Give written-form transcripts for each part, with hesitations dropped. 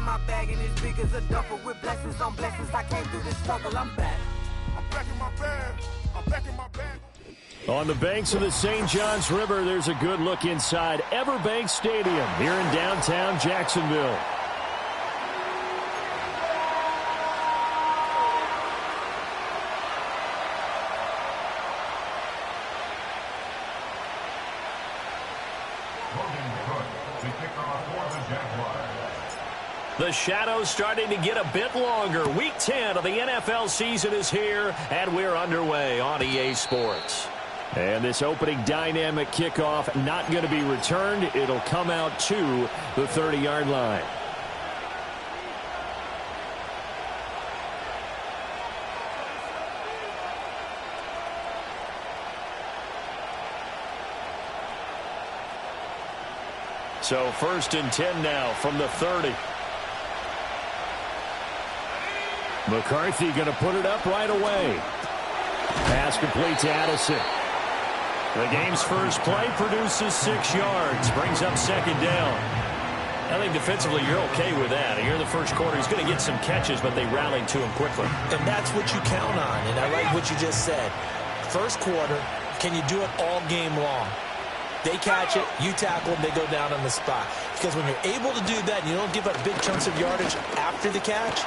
in my bag and it's big as a duffel with blessings on blessings. I came through this struggle, I'm back. I'm back in my bag. I'm back in my bag. On the banks of the St. Johns River, there's a good look inside Everbank Stadium here in downtown Jacksonville. The shadow's starting to get a bit longer. Week 10 of the NFL season is here, and we're underway on EA Sports. And this opening dynamic kickoff not going to be returned. It'll come out to the 30-yard line. So 1st and 10 now from the 30. McCarthy going to put it up right away. Pass complete to Addison. The game's first play produces 6 yards. Brings up 2nd down. I think defensively you're okay with that. Here in the first quarter, he's going to get some catches, but they rallied to him quickly. And that's what you count on, and I like what you just said. First quarter, can you do it all game long? They catch it, you tackle them, they go down on the spot. Because when you're able to do that and you don't give up big chunks of yardage after the catch,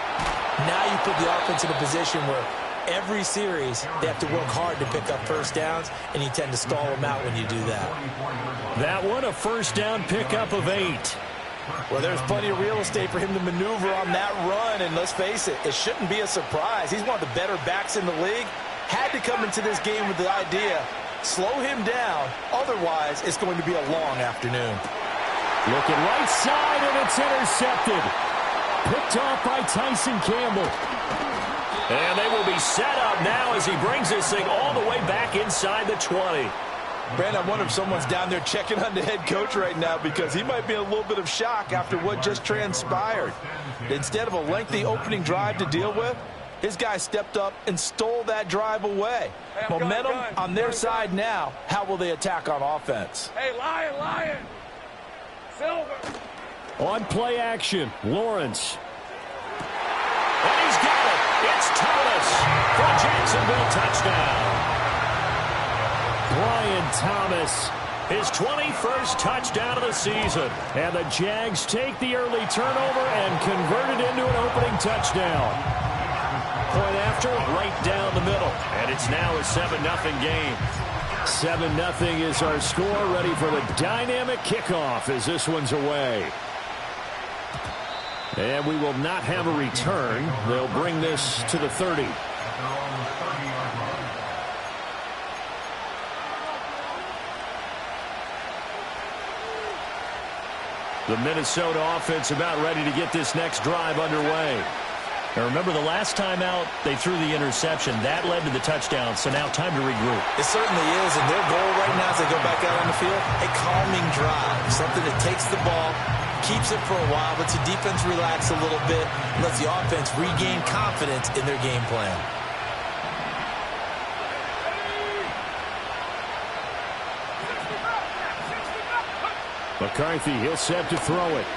now you put the offense in a position where every series they have to work hard to pick up first downs, and you tend to stall them out when you do that. That one, a first down pickup of 8. Well, there's plenty of real estate for him to maneuver on that run, and let's face it, it shouldn't be a surprise. He's one of the better backs in the league. Had to come into this game with the idea, slow him down, otherwise it's going to be a long afternoon. Looking right side, and it's intercepted. Picked off by Tyson Campbell. And they will be set up now as he brings this thing all the way back inside the 20. Brandon, I wonder if someone's down there checking on the head coach right now, because he might be in a little bit of shock after what just transpired. Instead of a lengthy opening drive to deal with, his guy stepped up and stole that drive away. Hey, momentum on their side now. How will they attack on offense? Hey, Lion. Silver. On play action, Lawrence. And he's got it. It's Thomas for a Jacksonville touchdown. Brian Thomas, his 21st touchdown of the season. And the Jags take the early turnover and convert it into an opening touchdown. Point after, right down the middle. And it's now a 7-0 game. 7-0 is our score, ready for the dynamic kickoff as this one's away. And we will not have a return. They'll bring this to the 30. The Minnesota offense about ready to get this next drive underway. Now remember, the last time out, they threw the interception. That led to the touchdown, so now time to regroup. It certainly is, and their goal right now as they go back out on the field, a calming drive, something that takes the ball, keeps it for a while, lets the defense relax a little bit, lets the offense regain confidence in their game plan. McCarthy, he'll set to throw it.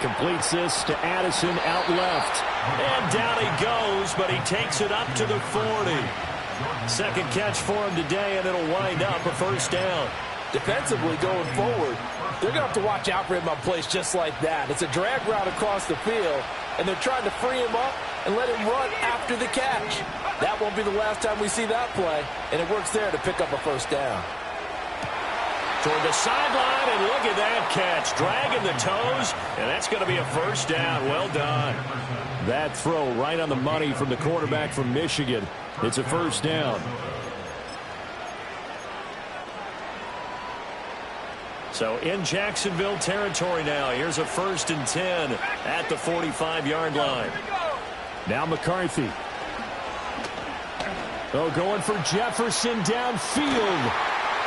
Completes this to Addison out left. And down he goes, but he takes it up to the 40. Second catch for him today, and it'll wind up a first down. Defensively going forward, they're going to have to watch out for him on plays just like that. It's a drag route across the field, and they're trying to free him up and let him run after the catch. That won't be the last time we see that play, and it works there to pick up a first down. Toward the sideline, and look at that catch. Dragging the toes, and that's going to be a first down. Well done. That throw right on the money from the quarterback from Michigan. It's a first down. So in Jacksonville territory now. Here's a 1st and 10 at the 45-yard line. Now McCarthy. Oh, going for Jefferson downfield.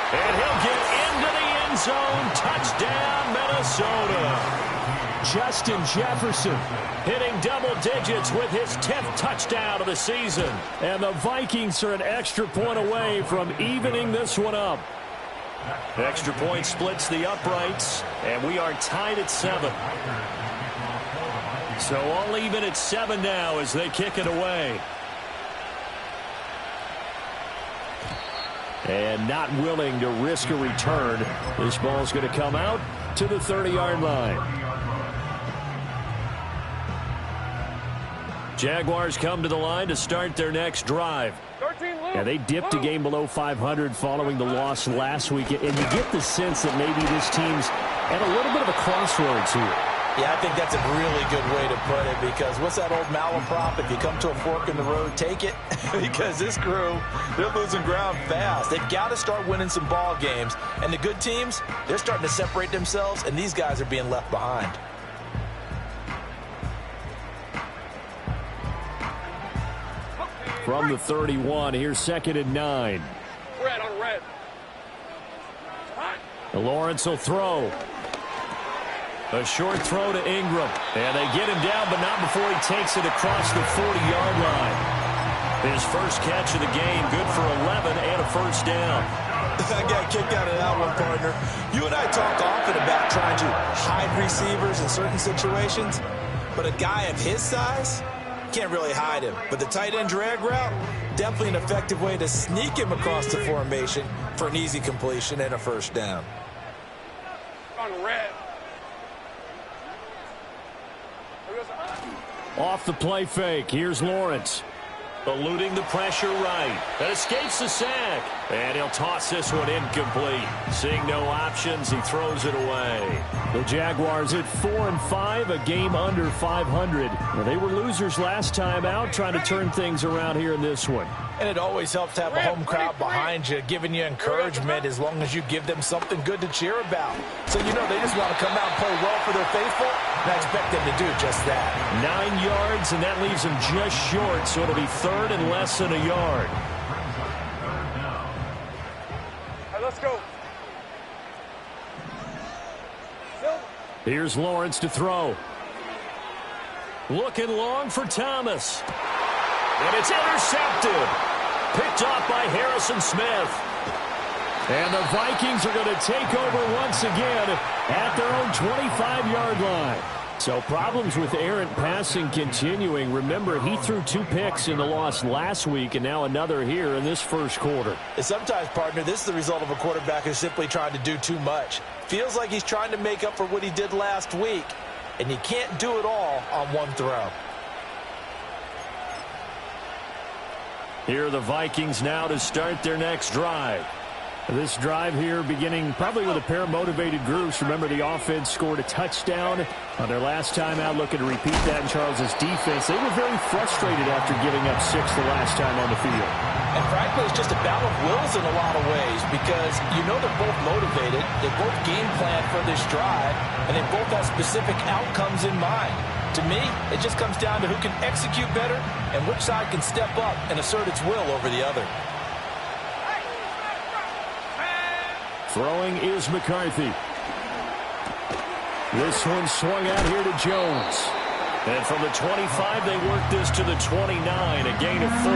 And he'll get into the end zone. Touchdown, Minnesota. Justin Jefferson hitting double digits with his 10th touchdown of the season. And the Vikings are an extra point away from evening this one up. Extra point splits the uprights, and we are tied at 7. So all even at 7 now as they kick it away. And not willing to risk a return. This ball's going to come out to the 30-yard line. Jaguars come to the line to start their next drive. Yeah, they dipped a game below 500 following the loss last week, and you get the sense that maybe this team's at a little bit of a crossroads here. Yeah, I think that's a really good way to put it, because what's that old malaprop? If you come to a fork in the road, take it. Because this crew, they're losing ground fast. They've got to start winning some ball games. And the good teams, they're starting to separate themselves, and these guys are being left behind. From the 31, here's 2nd and 9. Red on red. Lawrence will throw. A short throw to Ingram. And they get him down, but not before he takes it across the 40-yard line. His first catch of the game, good for 11 and a first down. I got kicked out of that one, partner. You and I talk often about trying to hide receivers in certain situations, but a guy of his size, can't really hide him. But the tight end drag route, definitely an effective way to sneak him across the formation for an easy completion and a first down. On red. Off the play fake, here's Lawrence. Eluding the pressure right. That escapes the sack. And he'll toss this one incomplete. Seeing no options, he throws it away. The Jaguars at 4-5, a game under 500. Well, they were losers last time out, trying to turn things around here in this one. And it always helps to have a home crowd behind you, giving you encouragement as long as you give them something good to cheer about. So you know they just want to come out and play well for their faithful, and I expect them to do just that. 9 yards, and that leaves them just short, so it'll be 3rd and less than a yard. Right, let's go. Here's Lawrence to throw. Looking long for Thomas. And it's intercepted. Picked off by Harrison Smith. And the Vikings are going to take over once again at their own 25-yard line. So problems with errant passing continuing. Remember, he threw 2 picks in the loss last week, and now another here in this first quarter. And sometimes, partner, this is the result of a quarterback who's simply trying to do too much. Feels like he's trying to make up for what he did last week, and you can't do it all on one throw. Here are the Vikings now to start their next drive. This drive here beginning probably with a pair of motivated groups. Remember, the offense scored a touchdown on their last time out, looking to repeat that in Charles's defense. They were very frustrated after giving up 6 the last time on the field. And frankly, it's just a battle of wills in a lot of ways, because you know they're both motivated, they both game plan for this drive, and they both have specific outcomes in mind. To me, it just comes down to who can execute better and which side can step up and assert its will over the other. Throwing is McCarthy. This one swung out here to Jones. And from the 25, they work this to the 29, a gain of 4.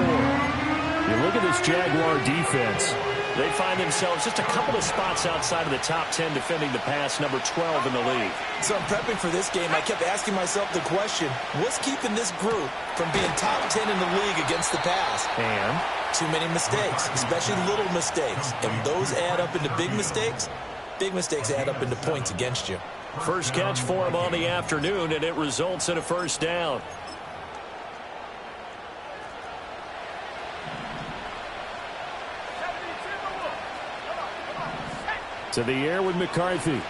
You look at this Jaguar defense. They find themselves just a couple of spots outside of the top 10 defending the pass, number 12 in the league. So I'm prepping for this game. I kept asking myself the question, what's keeping this group from being top 10 in the league against the pass? And too many mistakes, especially little mistakes. And those add up into big mistakes. Big mistakes add up into points against you. First catch for him on the afternoon, and it results in a first down. To the air with McCarthy.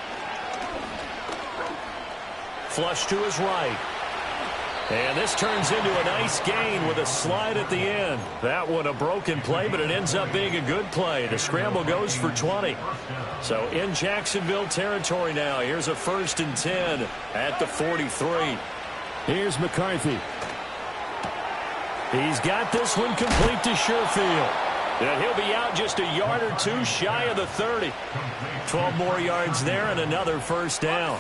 Flush to his right. And this turns into a nice gain with a slide at the end. That one a broken play, but it ends up being a good play. The scramble goes for 20. So in Jacksonville territory now. Here's a 1st and 10 at the 43. Here's McCarthy. He's got this one complete to Sherfield. And he'll be out just a yard or 2 shy of the 30. 12 more yards there and another first down.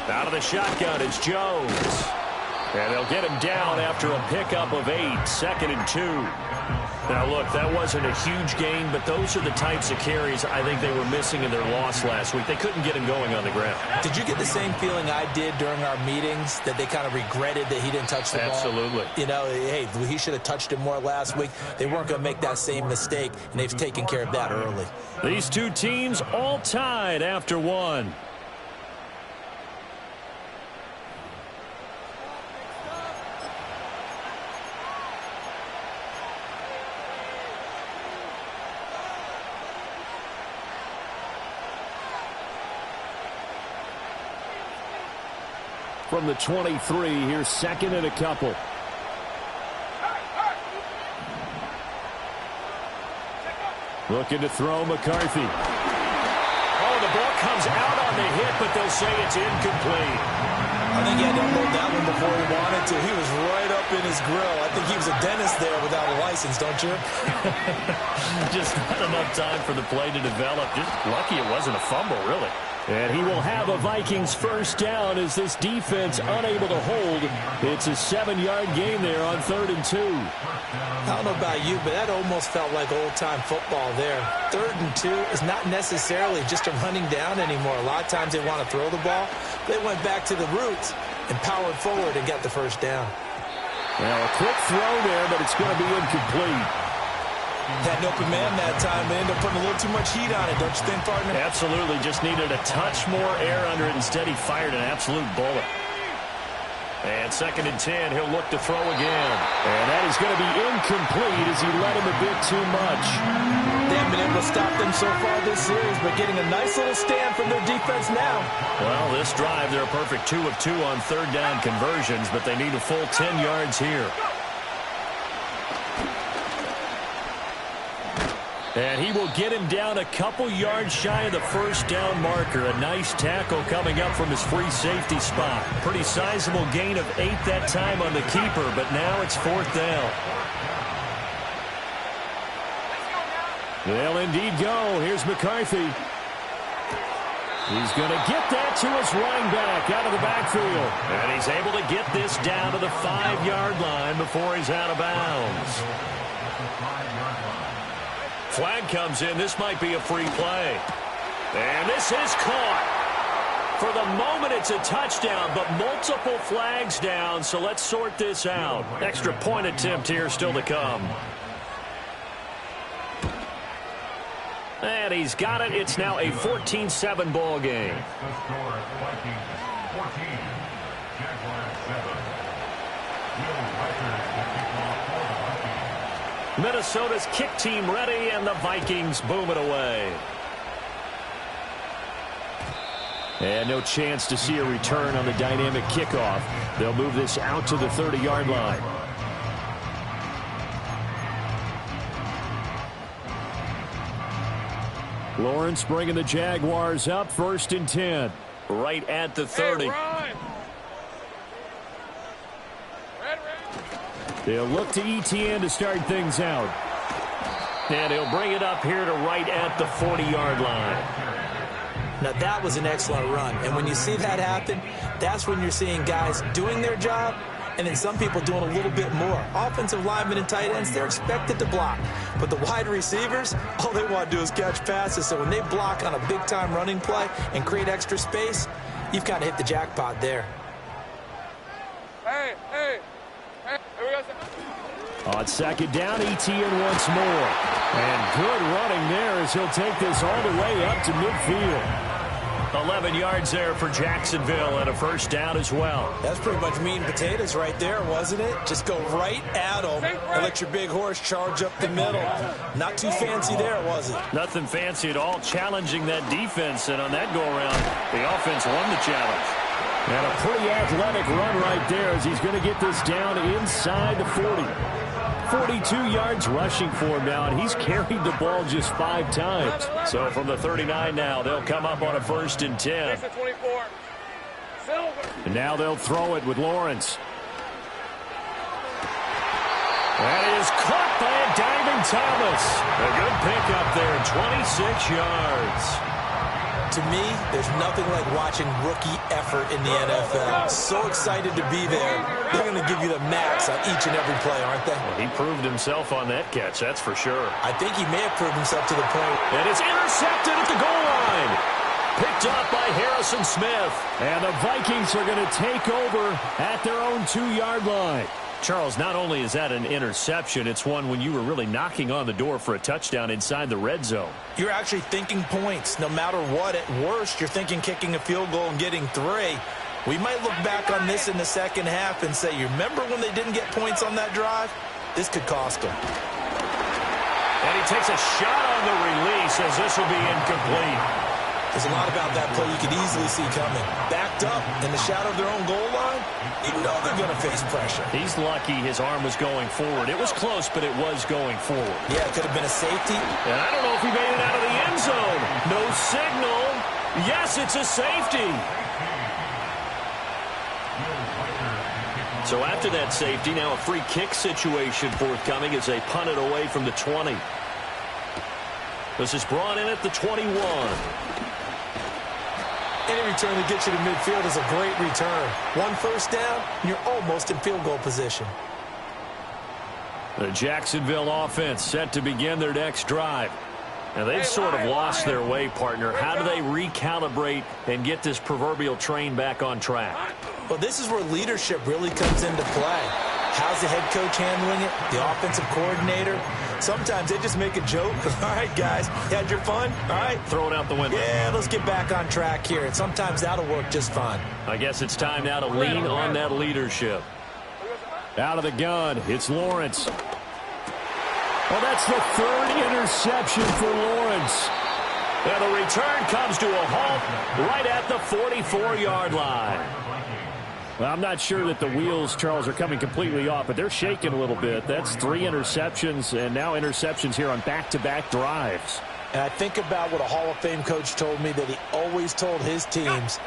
Out of the shotgun, it's Jones. And they'll get him down after a pickup of 8, 2nd and 2. Now, look, that wasn't a huge gain, but those are the types of carries I think they were missing in their loss last week. They couldn't get him going on the ground. Did you get the same feeling I did during our meetings, that they kind of regretted that he didn't touch the ball? Absolutely. You know, hey, he should have touched it more last week. They weren't going to make that same mistake, and they've taken care of that early. These two teams all tied after one. From the 23, here's 2nd and a couple. Looking to throw McCarthy. Oh, the ball comes out on the hit, but they'll say it's incomplete. I think he had to unload that one before he wanted to. He was right up in his grill. I think he was a dentist there without a license, don't you? Just not enough time for the play to develop. Just lucky it wasn't a fumble, really. And he will have a Vikings first down as this defense unable to hold. It's a 7-yard gain there on 3rd and 2. I don't know about you, but that almost felt like old-time football there. 3rd and 2 is not necessarily just a running down anymore. A lot of times they want to throw the ball. They went back to the roots and powered forward and got the first down. Well, a quick throw there, but it's going to be incomplete. Had an open man that time. They ended up putting a little too much heat on it, don't you think, partner? Absolutely. Just needed a touch more air under it. Instead, he fired an absolute bullet. And 2nd and 10, he'll look to throw again. And that is going to be incomplete as he led him a bit too much. They haven't been able to stop them so far this series, but getting a nice little stand from their defense now. Well, this drive, they're a perfect 2 of 2 on 3rd down conversions, but they need a full 10 yards here. And he will get him down a couple yards shy of the first down marker. A nice tackle coming up from his free safety spot. Pretty sizable gain of 8 that time on the keeper, but now it's 4th down. They'll indeed go. Here's McCarthy. He's going to get that to his running back out of the backfield. And he's able to get this down to the 5-yard line before he's out of bounds. Flag comes in. This might be a free play. And this is caught. For the moment, it's a touchdown, but multiple flags down, so let's sort this out. Extra point attempt here still to come. And he's got it. It's now a 14-7 ball game. Minnesota's kick team ready, and the Vikings boom it away. And no chance to see a return on the dynamic kickoff. They'll move this out to the 30-yard line. Lawrence bringing the Jaguars up, 1st and 10. Right at the 30. They'll look to ETN to start things out. And he'll bring it up here to right at the 40-yard line. Now, that was an excellent run. And when you see that happen, that's when you're seeing guys doing their job and then some people doing a little bit more. Offensive linemen and tight ends, they're expected to block. But the wide receivers, all they want to do is catch passes. So when they block on a big-time running play and create extra space, you've kind of hit the jackpot there. Hey, here we go. On 2nd down, ETN once more. And good running there as he'll take this all the way up to midfield. 11 yards there for Jacksonville and a first down as well. That's pretty much meat and potatoes right there, wasn't it? Just go right at them and let your big horse charge up the middle. Not too fancy there, was it? Nothing fancy at all, challenging that defense. And on that go-around, the offense won the challenge. And a pretty athletic run right there as he's going to get this down inside the 40. 42 yards rushing for him now, and he's carried the ball just 5 times. So from the 39 now, they'll come up on a 1st and 10. And now they'll throw it with Lawrence. That is caught by a diving Thomas. A good pickup there, 26 yards. To me, there's nothing like watching rookie effort in the NFL. So excited to be there. They're going to give you the max on each and every play, aren't they? Well, he proved himself on that catch, that's for sure. I think he may have proved himself to the point. And it's intercepted at the goal line. Picked up by Harrison Smith. And the Vikings are going to take over at their own 2-yard line. Charles, not only is that an interception, it's one when you were really knocking on the door for a touchdown inside the red zone. You're actually thinking points. No matter what, at worst, you're thinking kicking a field goal and getting 3. We might look back on this in the second half and say, you remember when they didn't get points on that drive? This could cost them. And he takes a shot on the release as this will be incomplete. There's a lot about that play you could easily see coming. Backed up in the shadow of their own goal line, you know they're going to face pressure. He's lucky his arm was going forward. It was close, but it was going forward. Yeah, it could have been a safety. And I don't know if he made it out of the end zone. No signal. Yes, it's a safety. So after that safety, now a free kick situation forthcoming as they punt it away from the 20. This is brought in at the 21. Any return that gets you to midfield is a great return. 1 first down, you're almost in field goal position. The Jacksonville offense set to begin their next drive. Now, they've sort of lost their way, partner. How do they recalibrate and get this proverbial train back on track? Well, this is where leadership really comes into play. How's the head coach handling it? The offensive coordinator? Sometimes they just make a joke. All right, guys, you had your fun? All right. Throw it out the window. Yeah, let's get back on track here. And sometimes that'll work just fine. I guess it's time now to lean on that leadership. Out of the gun, it's Lawrence. Well, that's the 3rd interception for Lawrence. And the return comes to a halt right at the 44-yard line. Well, I'm not sure that the wheels, Charles, are coming completely off, but they're shaking a little bit. That's 3 interceptions, and now interceptions here on back-to-back drives. And I think about what a Hall of Fame coach told me that he always told his teams,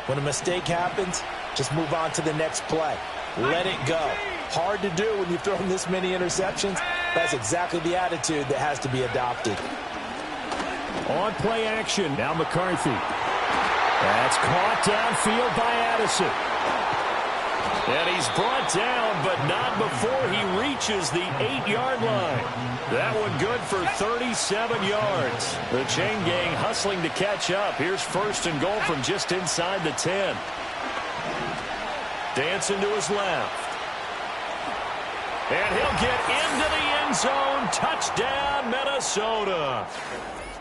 when a mistake happens, just move on to the next play. Let it go. Hard to do when you've thrown this many interceptions. That's exactly the attitude that has to be adopted. On play action, now McCarthy. That's caught downfield by Addison. And he's brought down, but not before he reaches the 8-yard line. That one good for 37 yards. The chain gang hustling to catch up. Here's 1st and goal from just inside the 10. Dancing to his left. And he'll get into the end zone. Touchdown, Minnesota.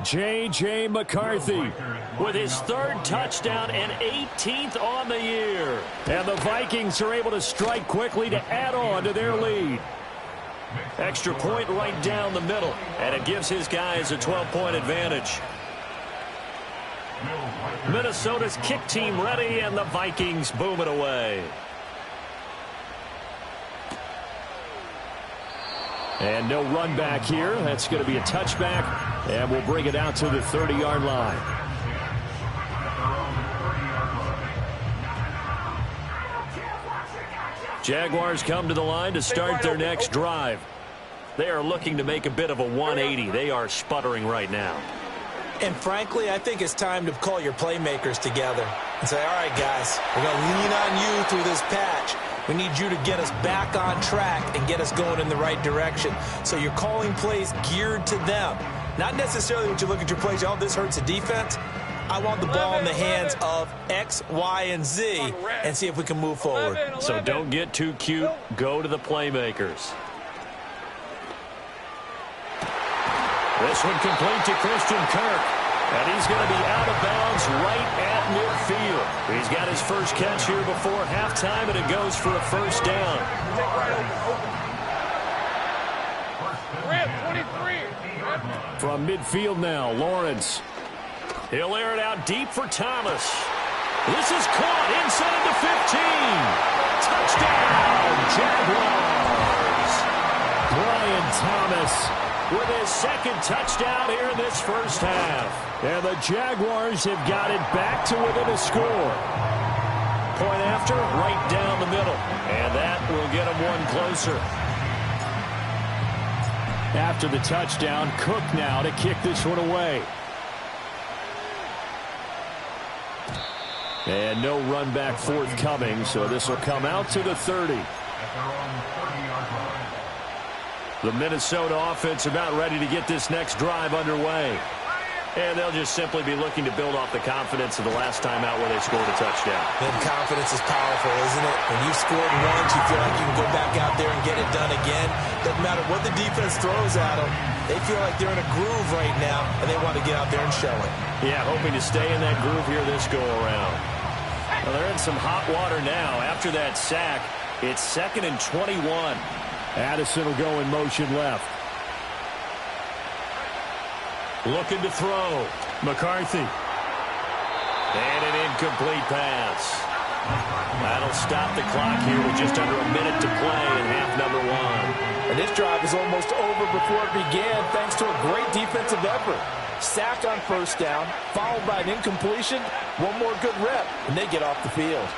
J.J. McCarthy with his 3rd touchdown and 18th on the year. And the Vikings are able to strike quickly to add on to their lead. Extra point right down the middle, and it gives his guys a 12-point advantage. Minnesota's kick team ready, and the Vikings boom it away. And no run back here. That's going to be a touchback, and we'll bring it out to the 30-yard line. Jaguars come to the line to start their next drive. They are looking to make a bit of a 180. They are sputtering right now. And frankly, I think it's time to call your playmakers together and say, all right, guys, we're going to lean on you through this patch. We need you to get us back on track and get us going in the right direction. So you're calling plays geared to them. Not necessarily when you look at your plays, oh, this hurts the defense. I want the ball in the hands of X, Y, and Z and see if we can move forward. So don't get too cute. Go to the playmakers. This one complete to Christian Kirk. And he's going to be out of bounds right at midfield. He's got his first catch here before halftime, and it goes for a first down. From midfield now, Lawrence. He'll air it out deep for Thomas. This is caught inside the 15. Touchdown, Jaguars. Brian Thomas with his 2nd touchdown here in this first half. And the Jaguars have got it back to within a score. Point after, right down the middle. And that will get them one closer. After the touchdown, Cook now to kick this one away. And no run back forthcoming, so this will come out to the 30. The Minnesota offense about ready to get this next drive underway. And they'll just simply be looking to build off the confidence of the last time out where they scored a touchdown. And confidence is powerful, isn't it? When you've scored once, you feel like you can go back out there and get it done again. Doesn't matter what the defense throws at them. They feel like they're in a groove right now, and they want to get out there and show it. Yeah, hoping to stay in that groove here this go-around. Well, they're in some hot water now. After that sack, it's 2nd and 21. Addison will go in motion left. Looking to throw. McCarthy. And an incomplete pass. That'll stop the clock here with just under a minute to play in half number 1. And this drive is almost over before it began thanks to a great defensive effort. Sack on first down, followed by an incompletion, one more good rep, and they get off the field.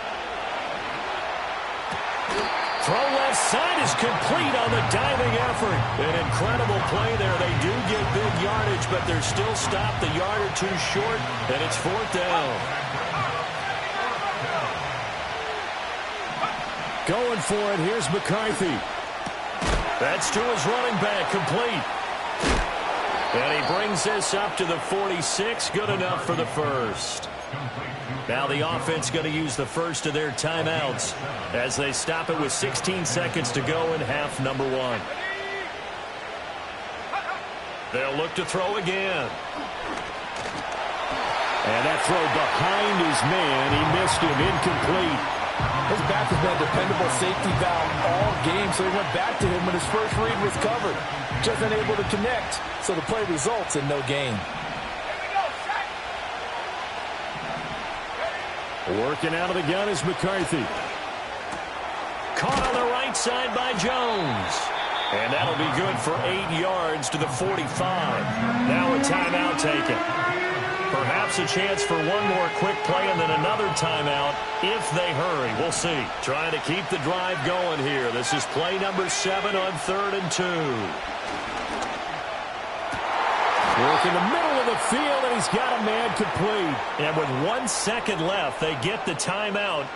Throw left side is complete on the diving effort. An incredible play there. They do get big yardage, but they're still stopped a yard or two short, and it's 4th down. Going for it, here's McCarthy. That's to his running back, complete. And he brings this up to the 46, good enough for the first. Now the offense going to use the first of their timeouts as they stop it with 16 seconds to go in half number 1. They'll look to throw again. And that throw behind his man. He missed him, incomplete. His back has been a dependable safety valve all game, so he went back to him when his first read was covered. Just unable to connect, so the play results in no gain. Working out of the gun is McCarthy. Caught on the right side by Jones. And that'll be good for 8 yards to the 45. Now a timeout taken. Perhaps a chance for one more quick play and then another timeout if they hurry. We'll see. Trying to keep the drive going here. This is play number 7 on 3rd and 2. Work in the middle of the field, and he's got a man complete. And with 1 second left, they get the timeout,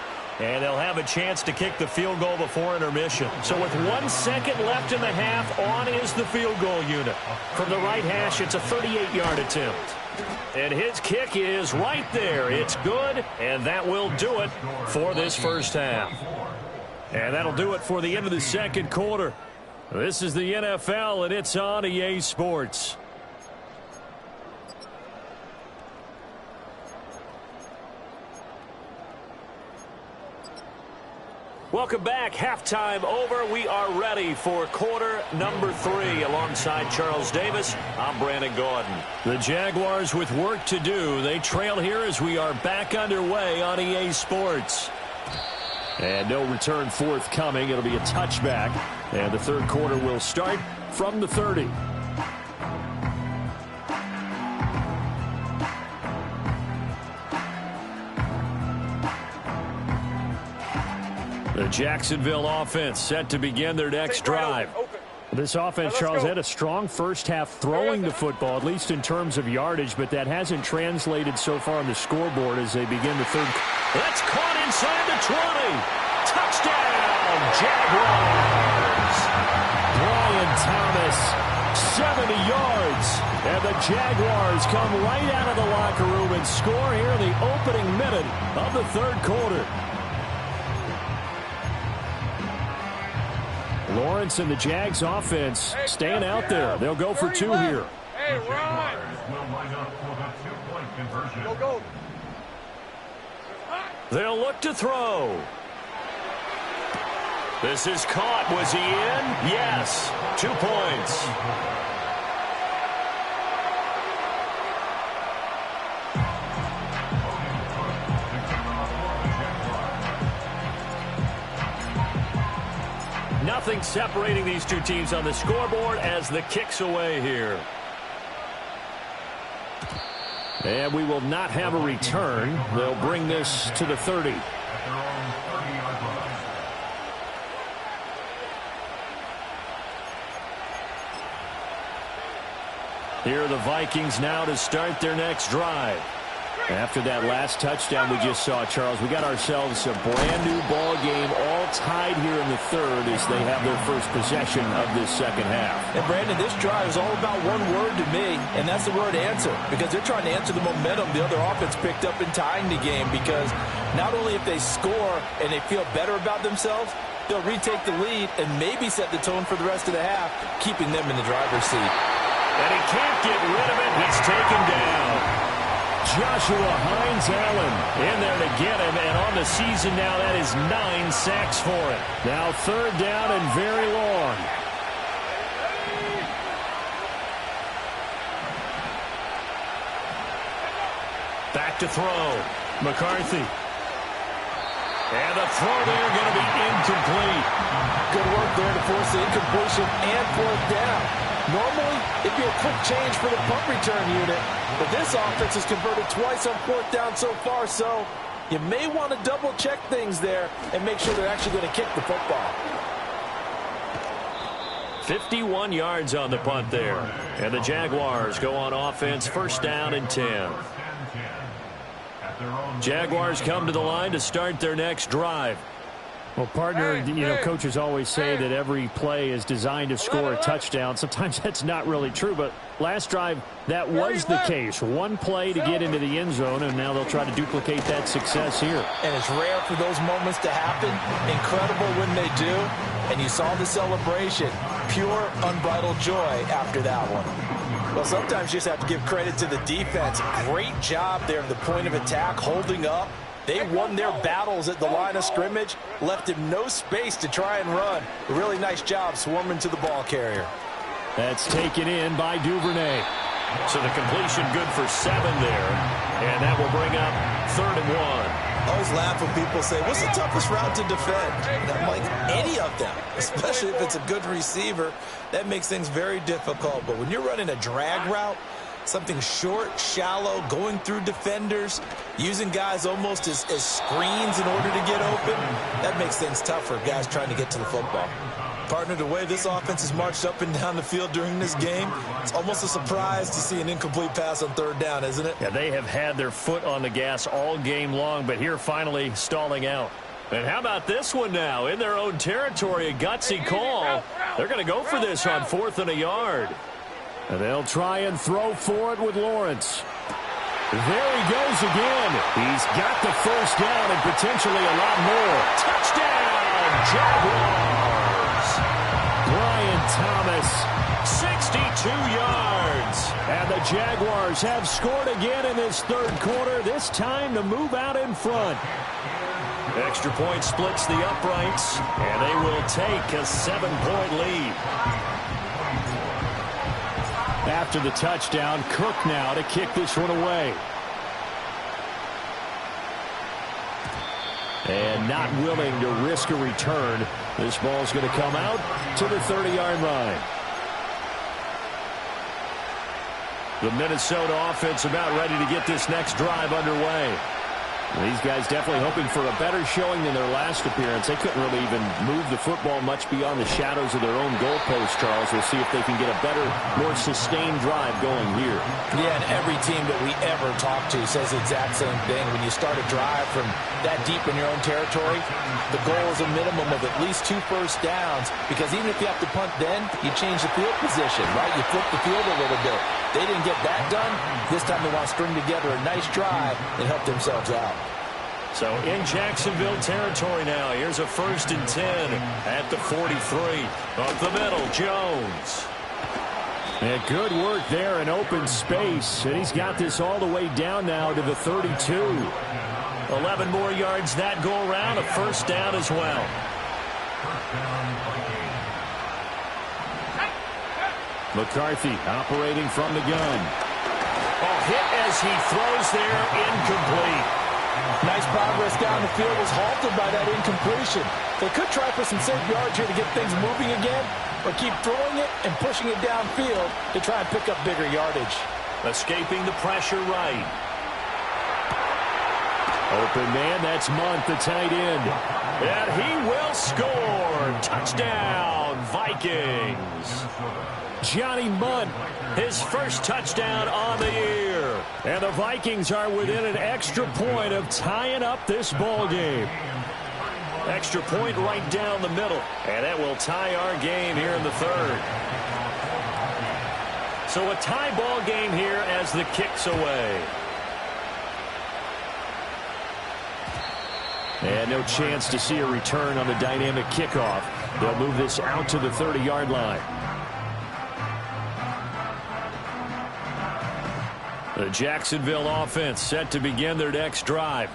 and they'll have a chance to kick the field goal before intermission. So with 1 second left in the half, on is the field goal unit. From the right hash, it's a 38-yard attempt. And his kick is right there. It's good, and that will do it for this first half. And that'll do it for the end of the second quarter. This is the NFL, and it's on EA Sports. Welcome back. Halftime over. We are ready for quarter number 3. Alongside Charles Davis, I'm Brandon Gordon. The Jaguars with work to do. They trail here as we are back underway on EA Sports. And no return forthcoming. It'll be a touchback. And the third quarter will start from the 30. The Jacksonville offense set to begin their next drive. This offense, Charles, had a strong first half throwing the football, at least in terms of yardage, but that hasn't translated so far on the scoreboard as they begin the third. That's caught inside the 20. Touchdown, Jaguars. Brian Thomas, 70 yards. And the Jaguars come right out of the locker room and score here in the opening minute of the third quarter. Lawrence and the Jags offense staying out there. They'll go for 2 here. Hey, run! Go. They'll look to throw. This is caught. Was he in? Yes. 2 points. Nothing separating these two teams on the scoreboard as the kick's away here. And we will not have a return. They'll bring this to the 30. Here are the Vikings now to start their next drive. After that last touchdown we just saw, Charles, we got ourselves a brand-new ball game, all tied here in the third as they have their first possession of this second half. And, Brandon, this drive is all about one word to me, and that's the word answer, because they're trying to answer the momentum the other offense picked up in tying the game, because not only if they score and they feel better about themselves, they'll retake the lead and maybe set the tone for the rest of the half, keeping them in the driver's seat. And he can't get rid of it. He's taken down. Joshua Hines-Allen in there to get him, and on the season now, that is 9 sacks for him. Now third down and very long. Back to throw. McCarthy. And the throw there going to be incomplete. Good work there to force the incompletion and fourth down. Normally, it'd be a quick change for the punt return unit, but this offense has converted twice on fourth down so far, so you may want to double-check things there and make sure they're actually going to kick the football. 51 yards on the punt there. And the Jaguars go on offense, first down and 10. Jaguars come to the line to start their next drive. Well, partner, coaches always say that every play is designed to score a touchdown. Sometimes that's not really true, but last drive, that was the case. One play to get into the end zone, and now they'll try to duplicate that success here. And it's rare for those moments to happen. Incredible when they do. And you saw the celebration. Pure, unbridled joy after that one. Well, sometimes you just have to give credit to the defense. Great job there at the point of attack, holding up. They won their battles at the line of scrimmage, left him no space to try and run. A really nice job swarming to the ball carrier. That's taken in by Duvernay. So the completion good for 7 there. And that will bring up 3rd and 1. I always laugh when people say, what's the toughest route to defend? And I'm like, any of them, especially if it's a good receiver. That makes things very difficult. But when you're running a drag route, something short, shallow, going through defenders, using guys almost as screens in order to get open, that makes things tough for guys trying to get to the football. Partner, the way this offense has marched up and down the field during this game, it's almost a surprise to see an incomplete pass on 3rd down, isn't it? Yeah, they have had their foot on the gas all game long, but here finally stalling out. And how about this one now? In their own territory, a gutsy call. They're going to go for this on 4th and a yard. And they'll try and throw for it with Lawrence. There he goes again. He's got the first down and potentially a lot more. Touchdown, Jaguars. Brian Thomas, 62 yards. And the Jaguars have scored again in this 3rd quarter, this time to move out in front. Extra point splits the uprights, and they will take a 7-point lead. After the touchdown, Cook now to kick this one away. And not willing to risk a return. This ball's going to come out to the 30-yard line. The Minnesota offense about ready to get this next drive underway. These guys definitely hoping for a better showing than their last appearance. They couldn't really even move the football much beyond the shadows of their own goalpost, Charles. We'll see if they can get a better, more sustained drive going here. Yeah, and every team that we ever talk to says the exact same thing. When you start a drive from that deep in your own territory, the goal is a minimum of at least 2 first downs, because even if you have to punt then, you change the field position, right? You flip the field a little bit. They didn't get that done. This time they want to string together a nice drive and help themselves out. So in Jacksonville territory now. Here's a 1st and 10 at the 43. Up the middle, Jones. And good work there in open space. And he's got this all the way down now to the 32. 11 more yards that go around. A first down as well. McCarthy operating from the gun. Oh, hit as he throws there, incomplete. Nice progress down the field, was halted by that incompletion. They could try for some safe yards here to get things moving again, or keep throwing it and pushing it downfield to try and pick up bigger yardage. Escaping the pressure right. Open man, that's Munt, the tight end. And he will score. Touchdown, Vikings. Johnny Munt, his first touchdown on the year. And the Vikings are within an extra point of tying up this ball game. Extra point right down the middle. And that will tie our game here in the third. So a tie ball game here as the kick's away. And no chance to see a return on the dynamic kickoff. They'll move this out to the 30-yard line. The Jacksonville offense set to begin their next drive.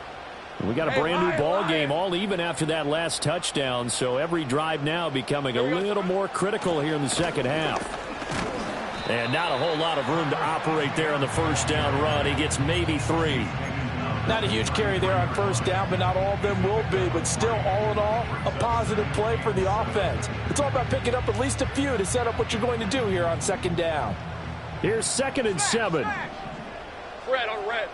We got a brand new ball game, all even after that last touchdown, so every drive now becoming a little more critical here in the second half. And not a whole lot of room to operate there on the first down run. He gets maybe 3. Not a huge carry there on first down, but not all of them will be. But still, all in all, a positive play for the offense. It's all about picking up at least a few to set up what you're going to do here on second down. Here's 2nd and 7. Red on red.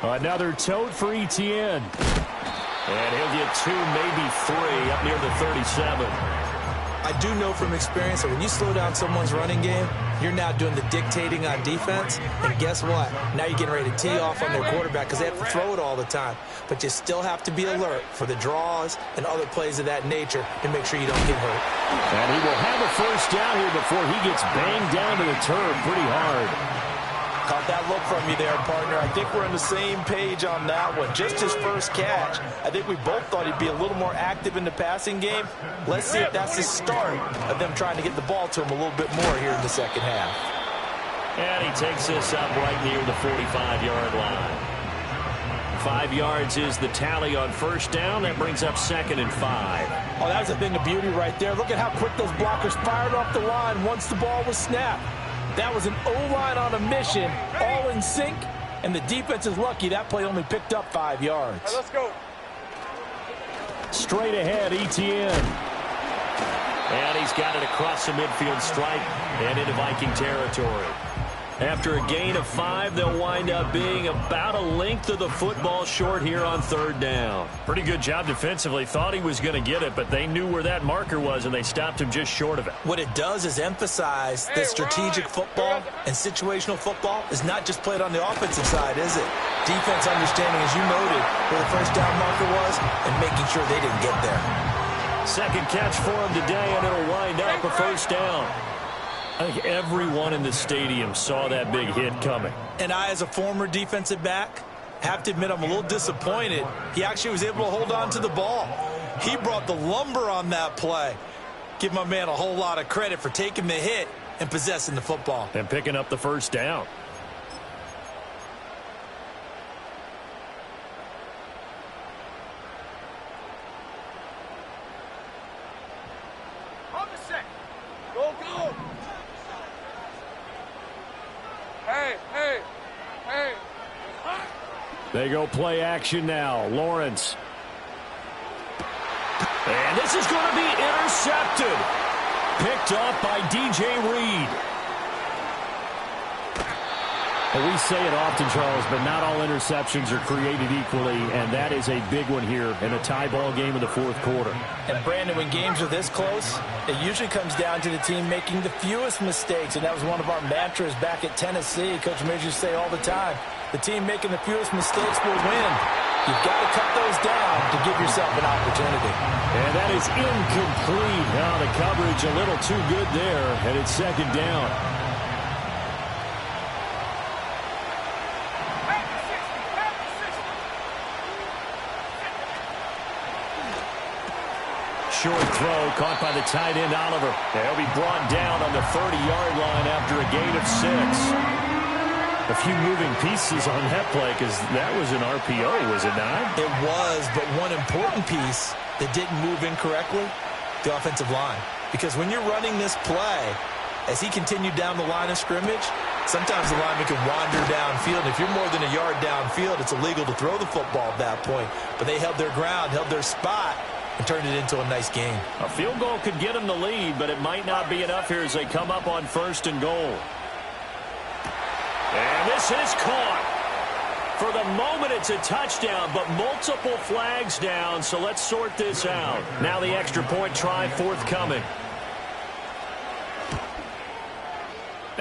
Another tote for Etienne. And he'll get 2, maybe 3 up near the 37. I do know from experience that when you slow down someone's running game, you're now doing the dictating on defense. And guess what? Now you're getting ready to tee off on their quarterback because they have to throw it all the time. But you still have to be alert for the draws and other plays of that nature to make sure you don't get hurt. And he will have a first down here before he gets banged down to the turf pretty hard. Caught that look from you there, partner. I think we're on the same page on that one. Just his first catch. I think we both thought he'd be a little more active in the passing game. Let's see if that's the start of them trying to get the ball to him a little bit more here in the second half. And he takes this up right near the 45-yard line. 5 yards is the tally on first down. That brings up 2nd and 5. Oh, that was a thing of beauty right there. Look at how quick those blockers fired off the line once the ball was snapped. That was an O-line on a mission, all in sync, and the defense is lucky that play only picked up 5 yards. Right, let's go. Straight ahead, Etienne. And he's got it across the midfield stripe and into Viking territory. After a gain of 5, they'll wind up being about a length of the football short here on 3rd down. Pretty good job defensively. Thought he was going to get it, but they knew where that marker was, and they stopped him just short of it. What it does is emphasize that strategic football and situational football is not just played on the offensive side, is it? Defense understanding, as you noted, where the first down marker was and making sure they didn't get there. 2nd catch for him today, and it'll wind up a first down. I think everyone in the stadium saw that big hit coming. And I, as a former defensive back, have to admit I'm a little disappointed. He actually was able to hold on to the ball. He brought the lumber on that play. Give my man a whole lot of credit for taking the hit and possessing the football. And picking up the first down. On the set. Go, go. Hey, hey, hey. They go play action now. Lawrence. And this is going to be intercepted. Picked off by DJ Reed. Well, we say it often, Charles, but not all interceptions are created equally, and that is a big one here in a tie ball game in the 4th quarter. And, Brandon, when games are this close, it usually comes down to the team making the fewest mistakes, and that was one of our mantras back at Tennessee. Coach Major used to say all the time, the team making the fewest mistakes will win. You've got to cut those down to give yourself an opportunity. And that is incomplete. Now the coverage a little too good there, and it's 2nd down. Short throw caught by the tight end, Oliver. They'll be brought down on the 30-yard line after a gain of 6. A few moving pieces on that play because that was an RPO, was it not? It was, but one important piece that didn't move incorrectly, the offensive line. Because when you're running this play, as he continued down the line of scrimmage, sometimes the lineman can wander downfield. If you're more than a yard downfield, it's illegal to throw the football at that point. But they held their ground, held their spot, and turned it into a nice game. A field goal could get them the lead, but it might not be enough here as they come up on 1st and goal. And this is caught. For the moment, it's a touchdown, but multiple flags down, so let's sort this out. Now the extra point try forthcoming.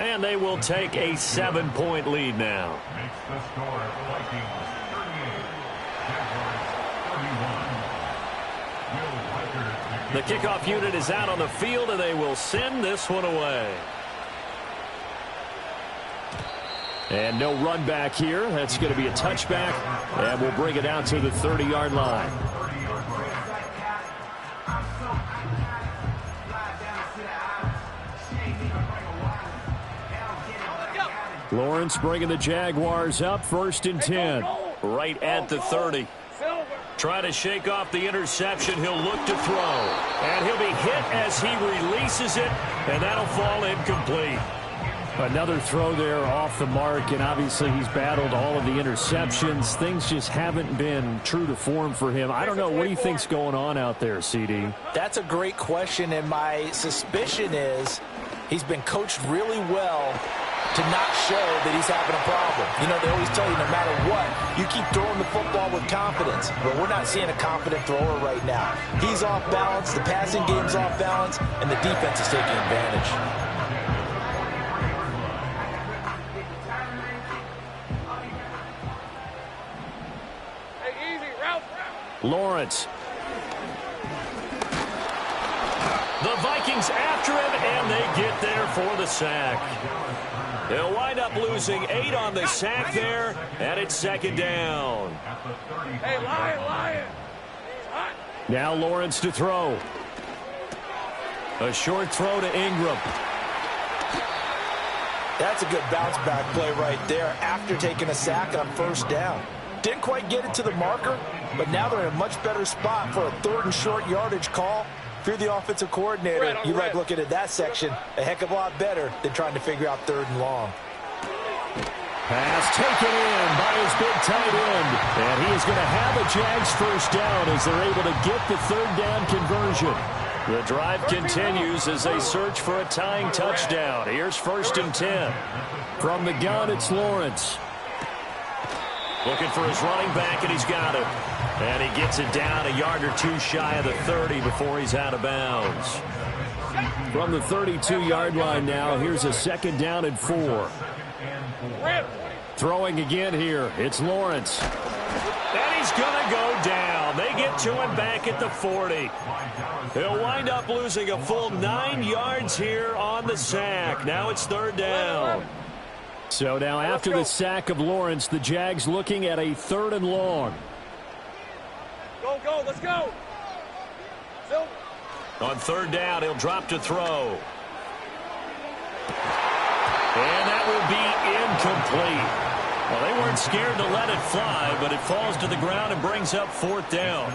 And they will take a 7-point lead now. Makes the score Vikings 38, Jaguars 31. The kickoff unit is out on the field, and they will send this one away. And no run back here. That's going to be a touchback, and we'll bring it out to the 30-yard line. Lawrence bringing the Jaguars up, 1st and 10. Right at the 30. Trying to shake off the interception. He'll look to throw. And he'll be hit as he releases it, and that'll fall incomplete. Another throw there off the mark, and obviously he's battled all of the interceptions. Things just haven't been true to form for him. I don't know. What do you think's going on out there, CD? That's a great question, and my suspicion is he's been coached really well to not show that he's having a problem. You know, they always tell you no matter what, you keep throwing the football with confidence. But we're not seeing a confident thrower right now. He's off balance, the passing game's off balance, and the defense is taking advantage. Lawrence. The Vikings after him, and they get there for the sack. They'll wind up losing 8 on the sack there, and it's 2nd down. Hey, Lion. Now Lawrence to throw. A short throw to Ingram. That's a good bounce-back play right there after taking a sack on 1st down. Didn't quite get it to the marker, but now they're in a much better spot for a 3rd and short yardage call. If you're the offensive coordinator, you like looking at that section a heck of a lot better than trying to figure out 3rd and long. Pass taken in by his big tight end. And he is going to have a Jags 1st down as they're able to get the 3rd down conversion. The drive continues as they search for a tying touchdown. Here's 1st and 10. From the gun, it's Lawrence. Looking for his running back, and he's got it. And he gets it down a yard or 2 shy of the 30 before he's out of bounds. From the 32-yard line now, here's a 2nd down and 4. Throwing again here, it's Lawrence. And he's going to go down. They get to him back at the 40. He'll wind up losing a full 9 yards here on the sack. Now it's 3rd down. So now after the sack of Lawrence, the Jags looking at a 3rd and long. Go, let's go. Silver. On 3rd down, he'll drop to throw. And that will be incomplete. Well, they weren't scared to let it fly, but it falls to the ground and brings up 4th down.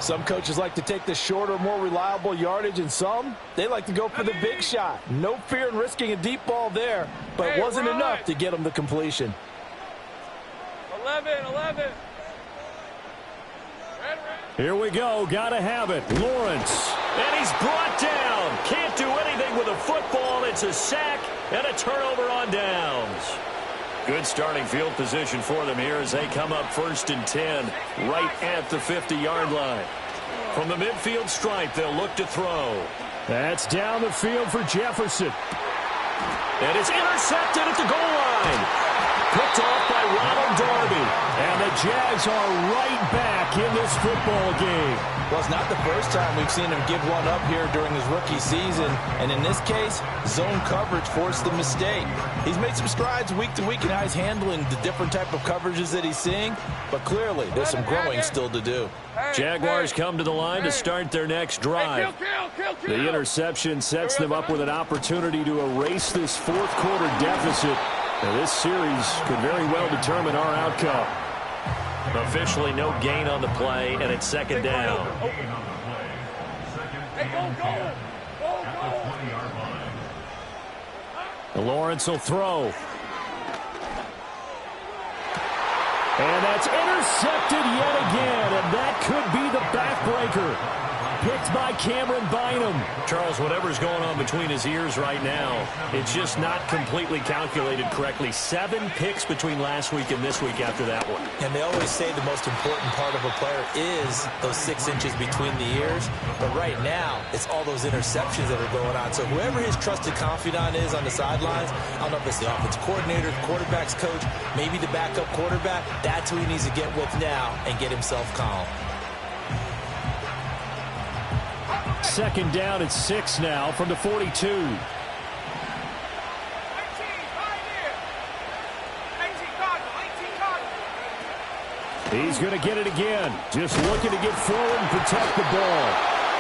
Some coaches like to take the shorter, more reliable yardage, and some, they like to go for the big shot. No fear in risking a deep ball there, but it wasn't enough to get them the completion. 11. Here we go. Got to have it. Lawrence. And he's brought down. Can't do anything with a football. It's a sack and a turnover on downs. Good starting field position for them here as they come up 1st and 10 right at the 50-yard line. From the midfield stripe, they'll look to throw. That's down the field for Jefferson. And it's intercepted at the goal line. Picked off by Ronald Darby. And the Jags are right back in this football game. Well, it's not the first time we've seen him give one up here during his rookie season. And in this case, zone coverage forced the mistake. He's made some strides week to week in how he's handling the different type of coverages that he's seeing. But clearly, there's some growing still to do. Jaguars come to the line to start their next drive. Kill. The interception sets them up with an opportunity to erase this 4th quarter deficit. Now, this series could very well determine our outcome. Officially no gain on the play, and it's 2nd down. Hey, go. Lawrence will throw. And that's intercepted yet again, and that could be the backbreaker. picked by Cameron Bynum. Charles, whatever's going on between his ears right now, it's just not completely calculated correctly. 7 picks between last week and this week after that one. And they always say the most important part of a player is those 6 inches between the ears. But right now, it's all those interceptions that are going on. So whoever his trusted confidant is on the sidelines, I don't know if it's the offensive coordinator, the quarterback's coach, maybe the backup quarterback, that's who he needs to get with now and get himself calm. Second down at 6 now from the 42. He's going to get it again. Just looking to get forward and protect the ball.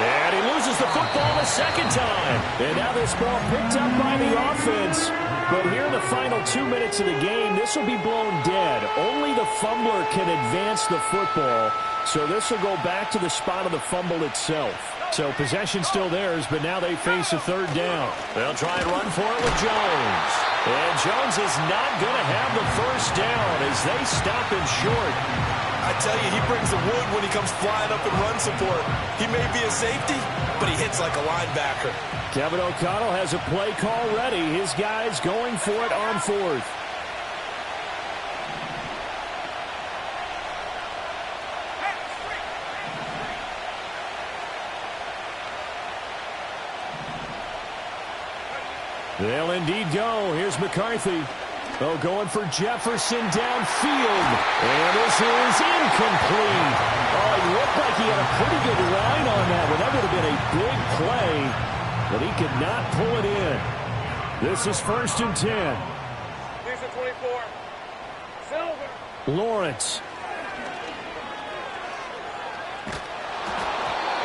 And he loses the football the second time. And now this ball picked up by the offense. But here in the final 2 minutes of the game, this will be blown dead. Only the fumbler can advance the football. So this will go back to the spot of the fumble itself. So possession still theirs, but now they face a third down. They'll try and run for it with Jones. And Jones is not going to have the first down as they stop him short. I tell you, he brings the wood when he comes flying up in run support. He may be a safety, but he hits like a linebacker. Kevin O'Connell has a play call ready. His guys going for it on 4th. They'll indeed go. Here's McCarthy. Oh, going for Jefferson downfield. And this is incomplete. Oh, he looked like he had a pretty good line on that one. That would have been a big play, but he could not pull it in. This is 1st and 10. Here's the 24. Silver. Lawrence.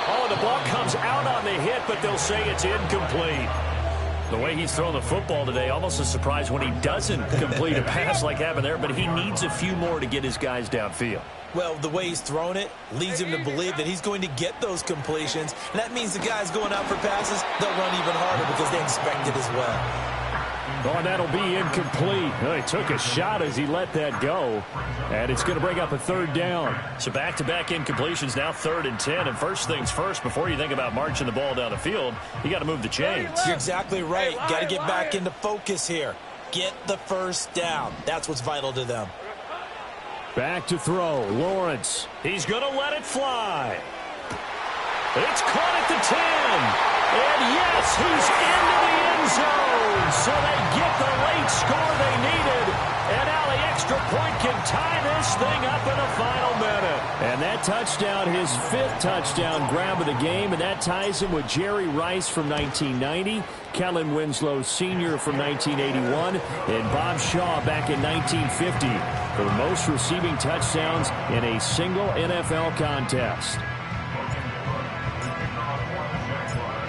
Oh, the ball comes out on the hit, but they'll say it's incomplete. The way he's thrown the football today, almost a surprise when he doesn't complete a pass like happened there, but he needs a few more to get his guys downfield. Well, the way he's thrown it leads him to believe that he's going to get those completions. And that means the guys going out for passes, they'll run even harder because they expect it as well. Oh, and that'll be incomplete. Oh, he took a shot as he let that go. And it's going to bring up a third down. So back-to-back incompletions, now 3rd and 10. And first things first, before you think about marching the ball down the field, you got to move the chains. You're exactly right. Got to get back into focus here. Get the first down. That's what's vital to them. Back to throw. Lawrence. He's going to let it fly. It's caught at the 10. And yes, he's into the end zone. So they get the late score they needed. And now the extra point can tie this thing up in the final minute. And that touchdown, his 5th touchdown grab of the game. And that ties him with Jerry Rice from 1990, Kellen Winslow Sr. from 1981, and Bob Shaw back in 1950 for the most receiving touchdowns in a single NFL contest.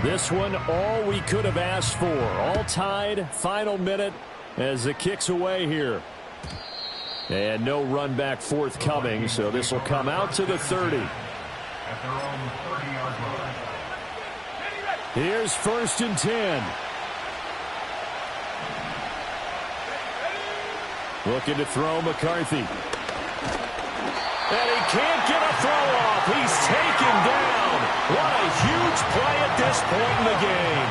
This one, all we could have asked for. All tied, final minute as the kick's away here. And no run back forthcoming, so this will come out to the 30. At their own 30-yard line. Here's 1st and 10. Looking to throw McCarthy. And he can't get a throw off. He's taken down. What a huge play at this point in the game.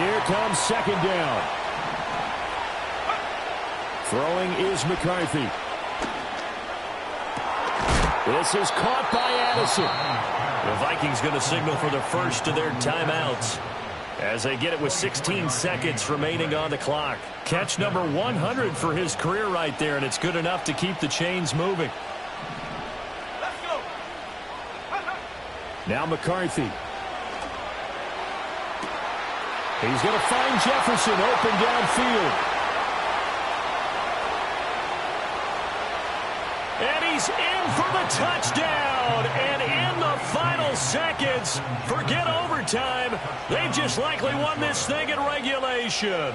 Here comes 2nd down. Throwing is McCarthy. This is caught by Addison. The Vikings going to signal for the first of their timeouts as they get it with 16 seconds remaining on the clock. Catch number 100 for his career right there, and it's good enough to keep the chains moving. Now McCarthy. He's going to find Jefferson open downfield. And he's in for the touchdown. And in the final seconds, forget overtime. They've just likely won this thing in regulation.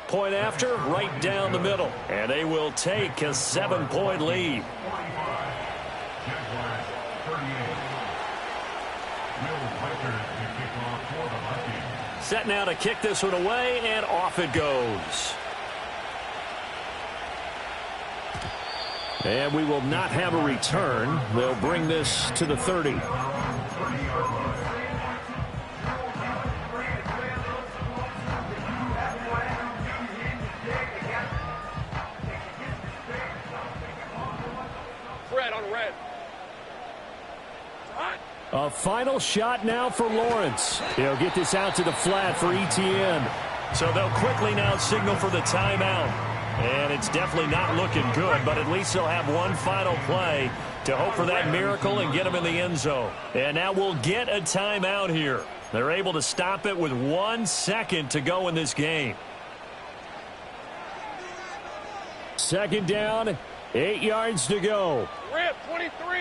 Point after, right down the middle. And they will take a 7-point lead. Set now to kick this one away, and off it goes. And we will not have a return. They'll bring this to the 30. Red on red. A final shot now for Lawrence. He'll get this out to the flat for ETN. So they'll quickly now signal for the timeout. And it's definitely not looking good, but at least they'll have one final play to hope for that miracle and get them in the end zone. And now we'll get a timeout here. They're able to stop it with 1 second to go in this game. Second down, 8 yards to go. Red, 23.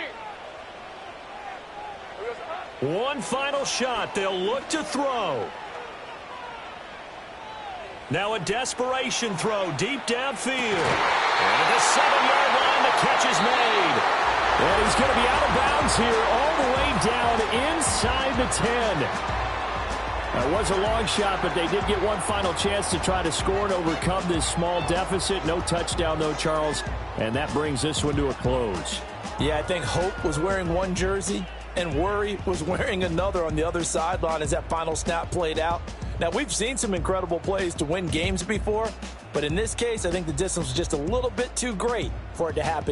One final shot. They'll look to throw. Now a desperation throw deep downfield. And at the 7-yard line, the catch is made. And he's going to be out of bounds here all the way down inside the 10. That was a long shot, but they did get one final chance to try to score and overcome this small deficit. No touchdown, though, Charles. And that brings this one to a close. Yeah, I think Hope was wearing one jersey and Worry was wearing another on the other sideline as that final snap played out. Now, we've seen some incredible plays to win games before, but in this case, I think the distance was just a little bit too great for it to happen.